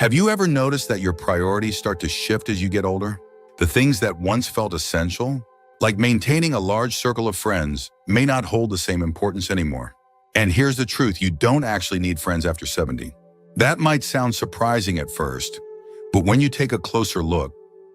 Have you ever noticed that your priorities start to shift as you get older? The things that once felt essential, like maintaining a large circle of friends, may not hold the same importance anymore. And here's the truth, you don't actually need friends after 70. That might sound surprising at first, but when you take a closer look,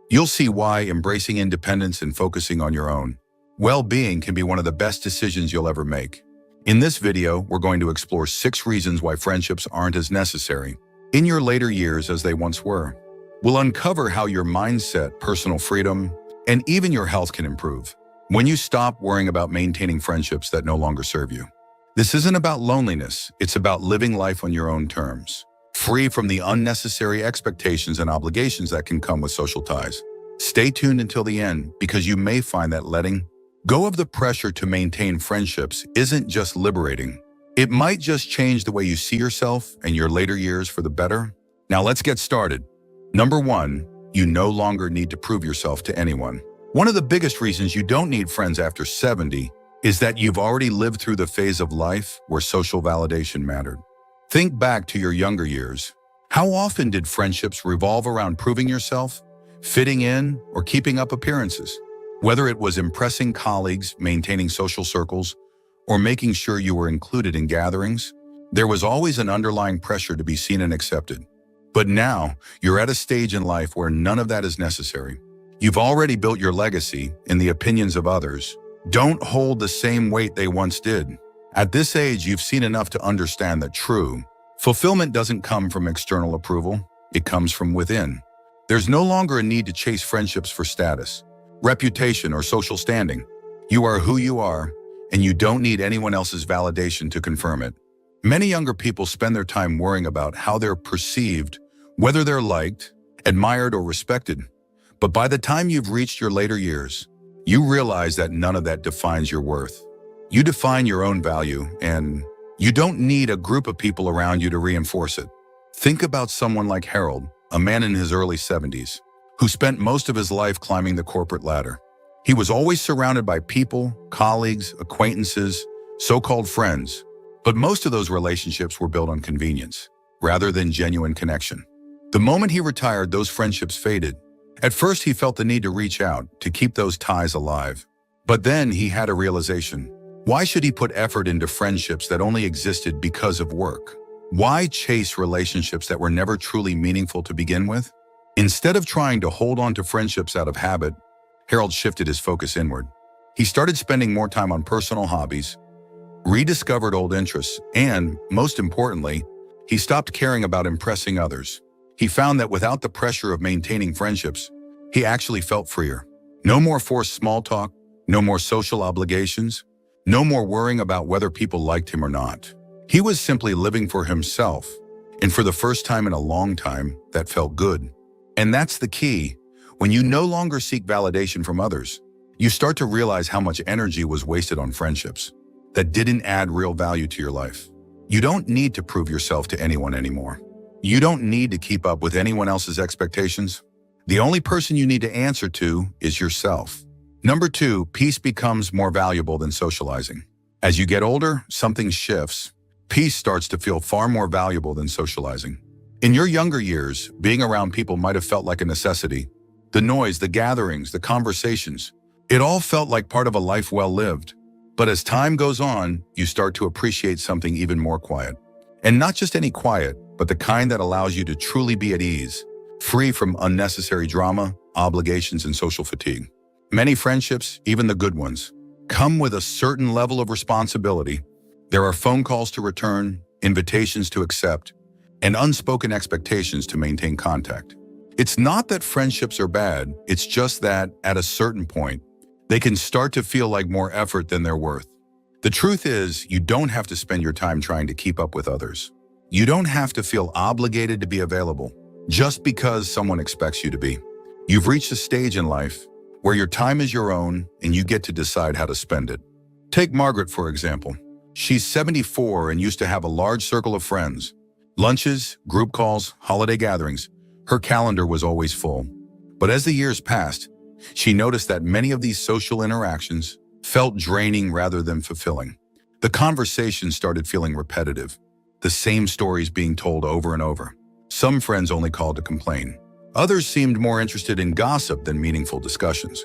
you'll see why embracing independence and focusing on your own well-being can be one of the best decisions you'll ever make. In this video, we're going to explore 6 reasons why friendships aren't as necessary in your later years as they once were. We'll uncover how your mindset, personal freedom, and even your health can improve when you stop worrying about maintaining friendships that no longer serve you. This isn't about loneliness, it's about living life on your own terms, free from the unnecessary expectations and obligations that can come with social ties. Stay tuned until the end, because you may find that letting go of the pressure to maintain friendships isn't just liberating. It might just change the way you see yourself and your later years for the better. Now let's get started. Number 1, you no longer need to prove yourself to anyone. One of the biggest reasons you don't need friends after 70 is that you've already lived through the phase of life where social validation mattered. Think back to your younger years. How often did friendships revolve around proving yourself, fitting in, or keeping up appearances? Whether it was impressing colleagues, maintaining social circles, or making sure you were included in gatherings, there was always an underlying pressure to be seen and accepted. But now, you're at a stage in life where none of that is necessary. You've already built your legacy, and the opinions of others don't hold the same weight they once did. At this age, you've seen enough to understand that true fulfillment doesn't come from external approval, it comes from within. There's no longer a need to chase friendships for status, reputation, or social standing. You are who you are, and you don't need anyone else's validation to confirm it. Many younger people spend their time worrying about how they're perceived, whether they're liked, admired, or respected. But by the time you've reached your later years, you realize that none of that defines your worth. You define your own value, and you don't need a group of people around you to reinforce it. Think about someone like Harold, a man in his early 70s, who spent most of his life climbing the corporate ladder. He was always surrounded by people, colleagues, acquaintances, so-called friends, but most of those relationships were built on convenience, rather than genuine connection. The moment he retired, those friendships faded. At first, he felt the need to reach out, to keep those ties alive. But then he had a realization. Why should he put effort into friendships that only existed because of work? Why chase relationships that were never truly meaningful to begin with? Instead of trying to hold on to friendships out of habit, Harold shifted his focus inward. He started spending more time on personal hobbies, rediscovered old interests, and, most importantly, he stopped caring about impressing others. He found that without the pressure of maintaining friendships, he actually felt freer. No more forced small talk, no more social obligations, no more worrying about whether people liked him or not. He was simply living for himself, and for the first time in a long time, that felt good. And that's the key. When you no longer seek validation from others, you start to realize how much energy was wasted on friendships that didn't add real value to your life. You don't need to prove yourself to anyone anymore. You don't need to keep up with anyone else's expectations. The only person you need to answer to is yourself. Number 2, peace becomes more valuable than socializing. As you get older, something shifts. Peace starts to feel far more valuable than socializing. In your younger years, being around people might have felt like a necessity. The noise, the gatherings, the conversations, it all felt like part of a life well lived. But as time goes on, you start to appreciate something even more quiet. And not just any quiet, but the kind that allows you to truly be at ease, free from unnecessary drama, obligations, and social fatigue. Many friendships, even the good ones, come with a certain level of responsibility. There are phone calls to return, invitations to accept, and unspoken expectations to maintain contact. It's not that friendships are bad, it's just that, at a certain point, they can start to feel like more effort than they're worth. The truth is, you don't have to spend your time trying to keep up with others. You don't have to feel obligated to be available just because someone expects you to be. You've reached a stage in life where your time is your own and you get to decide how to spend it. Take Margaret, for example. She's 74 and used to have a large circle of friends. Lunches, group calls, holiday gatherings. Her calendar was always full. But as the years passed, she noticed that many of these social interactions felt draining rather than fulfilling. The conversation started feeling repetitive, the same stories being told over and over. Some friends only called to complain. Others seemed more interested in gossip than meaningful discussions.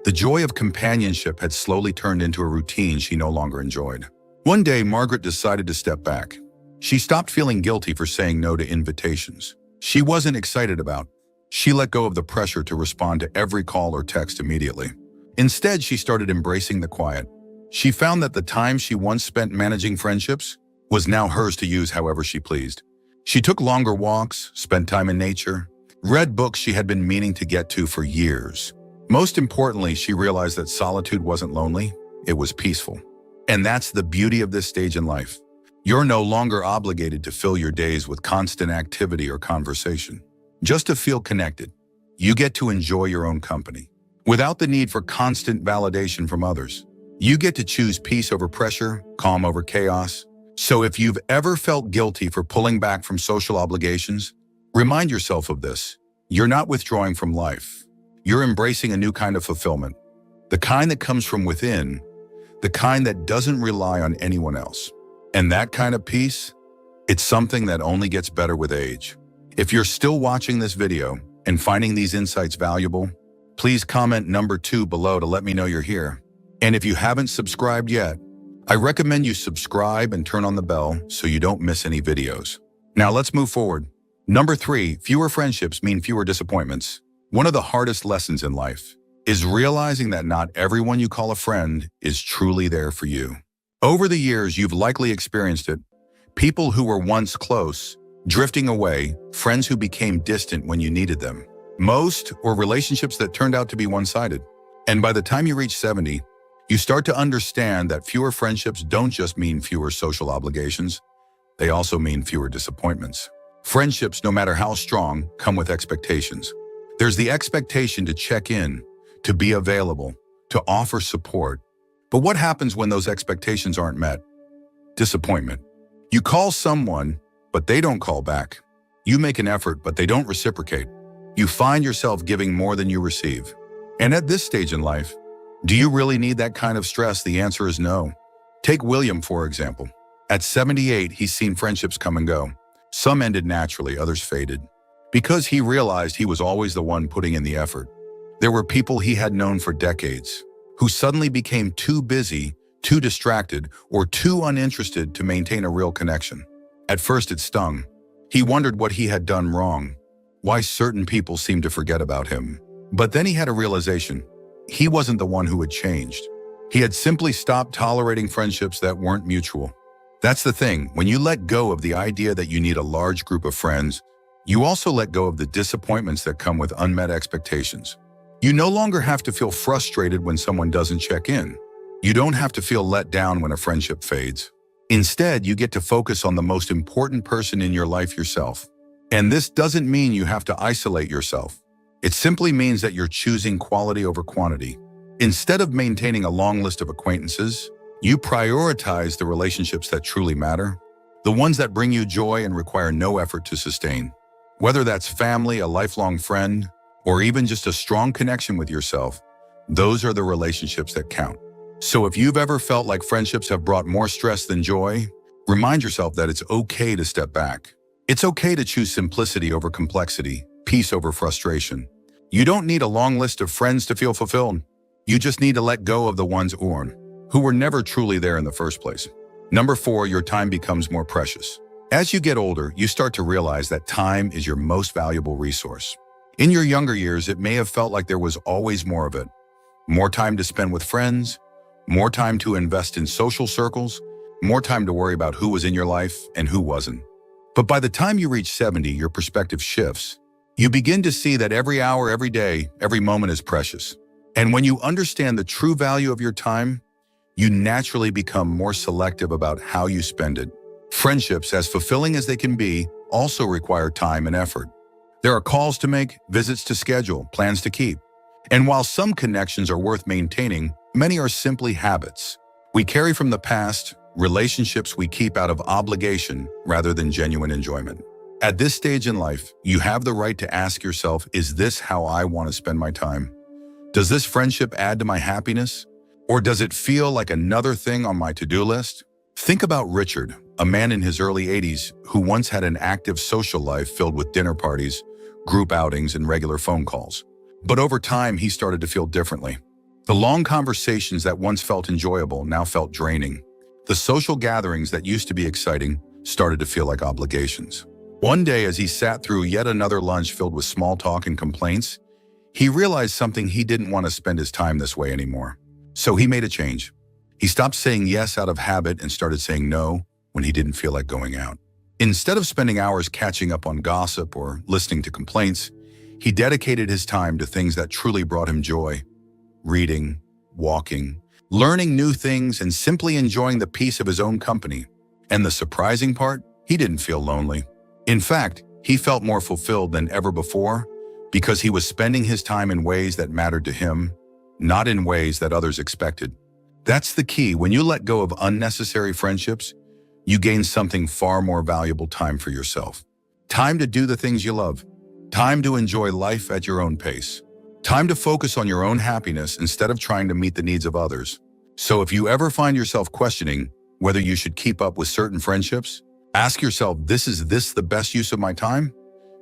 The joy of companionship had slowly turned into a routine she no longer enjoyed. One day, Margaret decided to step back. She stopped feeling guilty for saying no to invitations she wasn't excited about. She let go of the pressure to respond to every call or text immediately. Instead, she started embracing the quiet. She found that the time she once spent managing friendships was now hers to use however she pleased. She took longer walks, spent time in nature, read books she had been meaning to get to for years. Most importantly, she realized that solitude wasn't lonely, it was peaceful. And that's the beauty of this stage in life. You're no longer obligated to fill your days with constant activity or conversation. Just to feel connected, you get to enjoy your own company, without the need for constant validation from others. You get to choose peace over pressure, calm over chaos. So if you've ever felt guilty for pulling back from social obligations, remind yourself of this. You're not withdrawing from life. You're embracing a new kind of fulfillment. The kind that comes from within, the kind that doesn't rely on anyone else. And that kind of peace, it's something that only gets better with age. If you're still watching this video and finding these insights valuable, please comment number 2 below to let me know you're here. And if you haven't subscribed yet, I recommend you subscribe and turn on the bell so you don't miss any videos. Now let's move forward. Number 3, fewer friendships mean fewer disappointments. One of the hardest lessons in life is realizing that not everyone you call a friend is truly there for you. Over the years, you've likely experienced it. People who were once close, drifting away, friends who became distant when you needed them. Most, or relationships that turned out to be one-sided. And by the time you reach 70, you start to understand that fewer friendships don't just mean fewer social obligations, they also mean fewer disappointments. Friendships, no matter how strong, come with expectations. There's the expectation to check in, to be available, to offer support. But what happens when those expectations aren't met? Disappointment. You call someone, but they don't call back. You make an effort, but they don't reciprocate. You find yourself giving more than you receive. And at this stage in life, do you really need that kind of stress? The answer is no. Take William, for example. At 78, he's seen friendships come and go. Some ended naturally, others faded. Because he realized he was always the one putting in the effort. There were people he had known for decades who suddenly became too busy, too distracted, or too uninterested to maintain a real connection. At first it stung. He wondered what he had done wrong, why certain people seemed to forget about him. But then he had a realization. He wasn't the one who had changed. He had simply stopped tolerating friendships that weren't mutual. That's the thing, when you let go of the idea that you need a large group of friends, you also let go of the disappointments that come with unmet expectations. You no longer have to feel frustrated when someone doesn't check in. You don't have to feel let down when a friendship fades. Instead, you get to focus on the most important person in your life, yourself. And this doesn't mean you have to isolate yourself. It simply means that you're choosing quality over quantity. Instead of maintaining a long list of acquaintances, you prioritize the relationships that truly matter, the ones that bring you joy and require no effort to sustain. Whether that's family, a lifelong friend, or even just a strong connection with yourself, those are the relationships that count. So if you've ever felt like friendships have brought more stress than joy, remind yourself that it's okay to step back. It's okay to choose simplicity over complexity, peace over frustration. You don't need a long list of friends to feel fulfilled. You just need to let go of the ones who were never truly there in the first place. Number 4, your time becomes more precious. As you get older, you start to realize that time is your most valuable resource. In your younger years, it may have felt like there was always more of it. More time to spend with friends, more time to invest in social circles, more time to worry about who was in your life and who wasn't. But by the time you reach 70, your perspective shifts. You begin to see that every hour, every day, every moment is precious. And when you understand the true value of your time, you naturally become more selective about how you spend it. Friendships, as fulfilling as they can be, also require time and effort. There are calls to make, visits to schedule, plans to keep. And while some connections are worth maintaining, many are simply habits we carry from the past, relationships we keep out of obligation rather than genuine enjoyment. At this stage in life, you have the right to ask yourself, is this how I want to spend my time? Does this friendship add to my happiness? Or does it feel like another thing on my to-do list? Think about Richard, a man in his early 80s who once had an active social life filled with dinner parties, group outings, and regular phone calls. But over time, he started to feel differently. The long conversations that once felt enjoyable now felt draining. The social gatherings that used to be exciting started to feel like obligations. One day, as he sat through yet another lunch filled with small talk and complaints, he realized something: he didn't want to spend his time this way anymore. So he made a change. He stopped saying yes out of habit and started saying no when he didn't feel like going out. Instead of spending hours catching up on gossip or listening to complaints, he dedicated his time to things that truly brought him joy: reading, walking, learning new things, and simply enjoying the peace of his own company. And the surprising part, he didn't feel lonely. In fact, he felt more fulfilled than ever before because he was spending his time in ways that mattered to him, not in ways that others expected. That's the key. When you let go of unnecessary friendships, you gain something far more valuable: time for yourself. Time to do the things you love. Time to enjoy life at your own pace. Time to focus on your own happiness instead of trying to meet the needs of others. So if you ever find yourself questioning whether you should keep up with certain friendships, ask yourself, is this the best use of my time?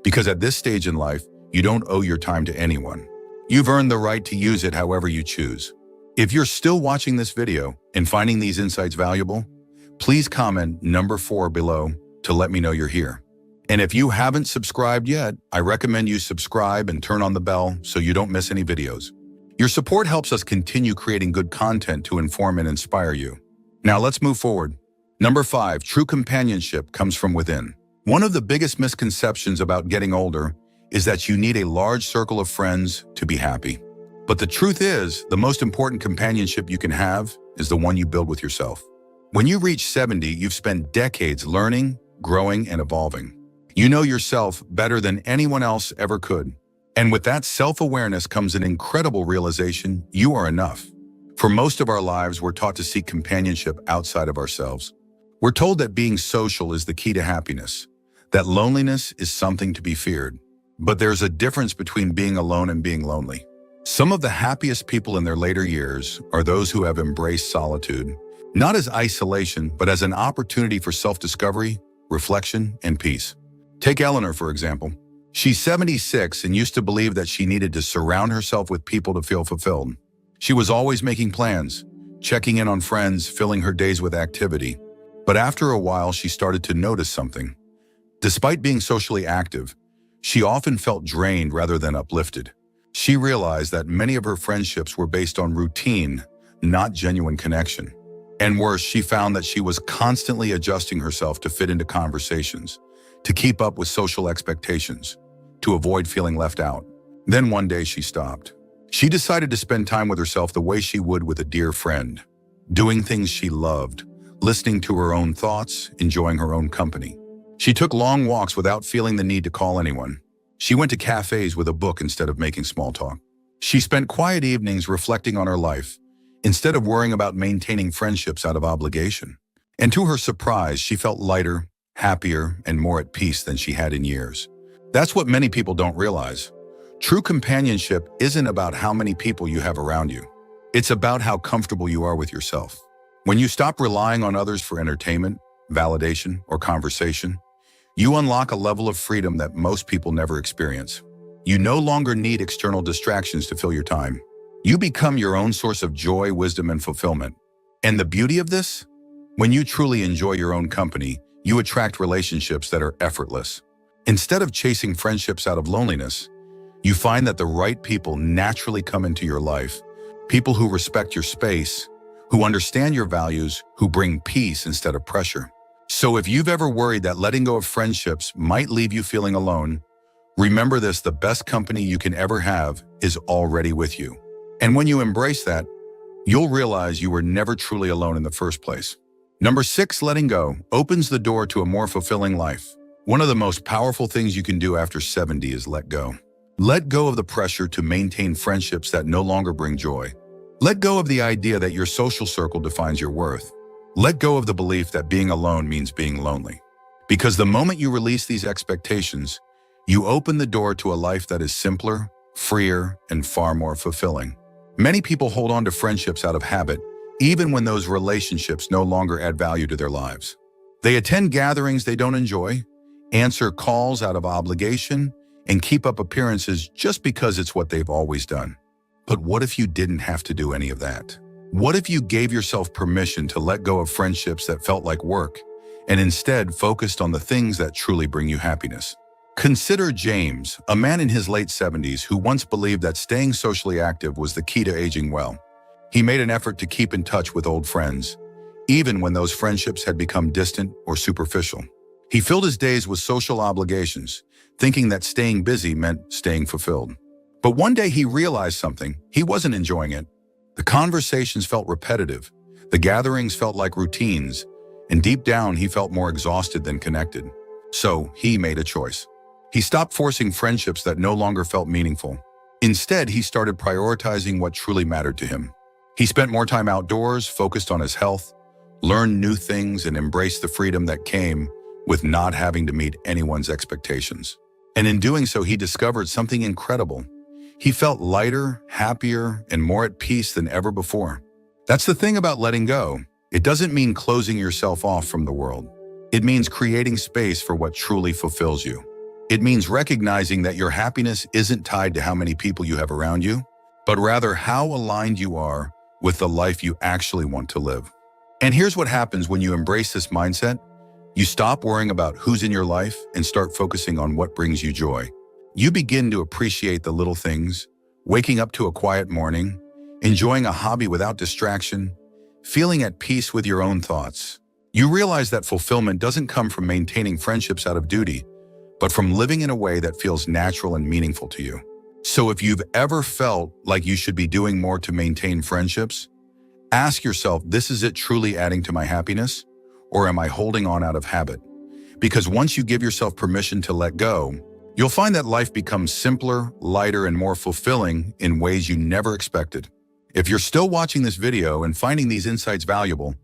Because at this stage in life, you don't owe your time to anyone. You've earned the right to use it however you choose. If you're still watching this video and finding these insights valuable, please comment number 4 below to let me know you're here. And if you haven't subscribed yet, I recommend you subscribe and turn on the bell so you don't miss any videos. Your support helps us continue creating good content to inform and inspire you. Now let's move forward. Number 5, true companionship comes from within. One of the biggest misconceptions about getting older is that you need a large circle of friends to be happy. But the truth is, the most important companionship you can have is the one you build with yourself. When you reach 70, you've spent decades learning, growing, and evolving. You know yourself better than anyone else ever could. And with that self-awareness comes an incredible realization: you are enough. For most of our lives, we're taught to seek companionship outside of ourselves. We're told that being social is the key to happiness, that loneliness is something to be feared. But there's a difference between being alone and being lonely. Some of the happiest people in their later years are those who have embraced solitude, not as isolation, but as an opportunity for self-discovery, reflection, and peace. Take Eleanor, for example. She's 76 and used to believe that she needed to surround herself with people to feel fulfilled. She was always making plans, checking in on friends, filling her days with activity. But after a while, she started to notice something. Despite being socially active, she often felt drained rather than uplifted. She realized that many of her friendships were based on routine, not genuine connection. And worse, she found that she was constantly adjusting herself to fit into conversations, to keep up with social expectations, to avoid feeling left out. Then one day she stopped. She decided to spend time with herself the way she would with a dear friend, doing things she loved, listening to her own thoughts, enjoying her own company. She took long walks without feeling the need to call anyone. She went to cafes with a book instead of making small talk. She spent quiet evenings reflecting on her life, instead of worrying about maintaining friendships out of obligation. And to her surprise, she felt lighter, happier, and more at peace than she had in years. That's what many people don't realize. True companionship isn't about how many people you have around you. It's about how comfortable you are with yourself. When you stop relying on others for entertainment, validation, or conversation, you unlock a level of freedom that most people never experience. You no longer need external distractions to fill your time. You become your own source of joy, wisdom, and fulfillment. And the beauty of this? When you truly enjoy your own company, you attract relationships that are effortless. Instead of chasing friendships out of loneliness, you find that the right people naturally come into your life. People who respect your space, who understand your values, who bring peace instead of pressure. So if you've ever worried that letting go of friendships might leave you feeling alone, remember this: the best company you can ever have is already with you. And when you embrace that, you'll realize you were never truly alone in the first place. Number 6, letting go opens the door to a more fulfilling life. One of the most powerful things you can do after 70 is let go. Let go of the pressure to maintain friendships that no longer bring joy. Let go of the idea that your social circle defines your worth. Let go of the belief that being alone means being lonely. Because the moment you release these expectations, you open the door to a life that is simpler, freer, and far more fulfilling. Many people hold on to friendships out of habit, even when those relationships no longer add value to their lives. They attend gatherings they don't enjoy, answer calls out of obligation, and keep up appearances just because it's what they've always done. But what if you didn't have to do any of that? What if you gave yourself permission to let go of friendships that felt like work and instead focused on the things that truly bring you happiness? Consider James, a man in his late 70s who once believed that staying socially active was the key to aging well. He made an effort to keep in touch with old friends, even when those friendships had become distant or superficial. He filled his days with social obligations, thinking that staying busy meant staying fulfilled. But one day he realized something. He wasn't enjoying it. The conversations felt repetitive, the gatherings felt like routines, and deep down he felt more exhausted than connected. So he made a choice. He stopped forcing friendships that no longer felt meaningful. Instead, he started prioritizing what truly mattered to him. He spent more time outdoors, focused on his health, learned new things, and embraced the freedom that came with not having to meet anyone's expectations. And in doing so, he discovered something incredible. He felt lighter, happier, and more at peace than ever before. That's the thing about letting go. It doesn't mean closing yourself off from the world. It means creating space for what truly fulfills you. It means recognizing that your happiness isn't tied to how many people you have around you, but rather how aligned you are with the life you actually want to live. And here's what happens when you embrace this mindset. You stop worrying about who's in your life and start focusing on what brings you joy. You begin to appreciate the little things, waking up to a quiet morning, enjoying a hobby without distraction, feeling at peace with your own thoughts. You realize that fulfillment doesn't come from maintaining friendships out of duty, but from living in a way that feels natural and meaningful to you. So if you've ever felt like you should be doing more to maintain friendships, ask yourself, is it truly adding to my happiness? Or am I holding on out of habit? Because once you give yourself permission to let go, you'll find that life becomes simpler, lighter, and more fulfilling in ways you never expected. If you're still watching this video and finding these insights valuable,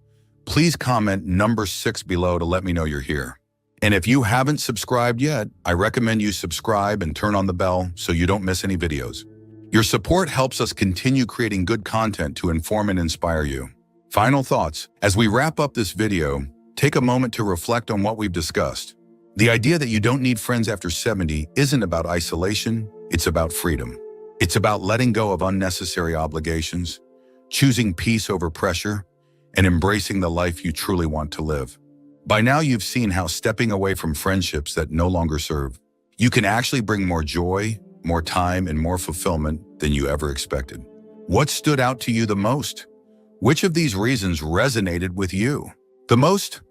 please comment number 6 below to let me know you're here. And if you haven't subscribed yet, I recommend you subscribe and turn on the bell so you don't miss any videos. Your support helps us continue creating good content to inform and inspire you. Final thoughts. As we wrap up this video, take a moment to reflect on what we've discussed. The idea that you don't need friends after 70 isn't about isolation, it's about freedom. It's about letting go of unnecessary obligations, choosing peace over pressure, and embracing the life you truly want to live. By now, you've seen how stepping away from friendships that no longer serve, you can actually bring more joy, more time, and more fulfillment than you ever expected. What stood out to you the most? Which of these reasons resonated with you the most?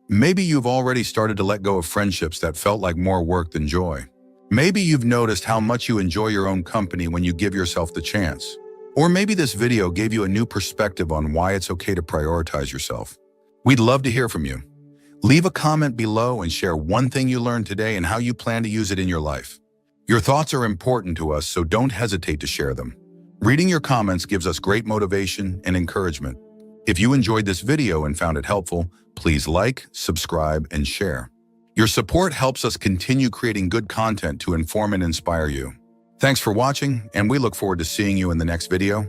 Maybe you've already started to let go of friendships that felt like more work than joy. Maybe you've noticed how much you enjoy your own company when you give yourself the chance. Or maybe this video gave you a new perspective on why it's okay to prioritize yourself. We'd love to hear from you. Leave a comment below and share one thing you learned today and how you plan to use it in your life. Your thoughts are important to us, so don't hesitate to share them. Reading your comments gives us great motivation and encouragement. If you enjoyed this video and found it helpful, please like, subscribe, and share. Your support helps us continue creating good content to inform and inspire you. Thanks for watching, and we look forward to seeing you in the next video.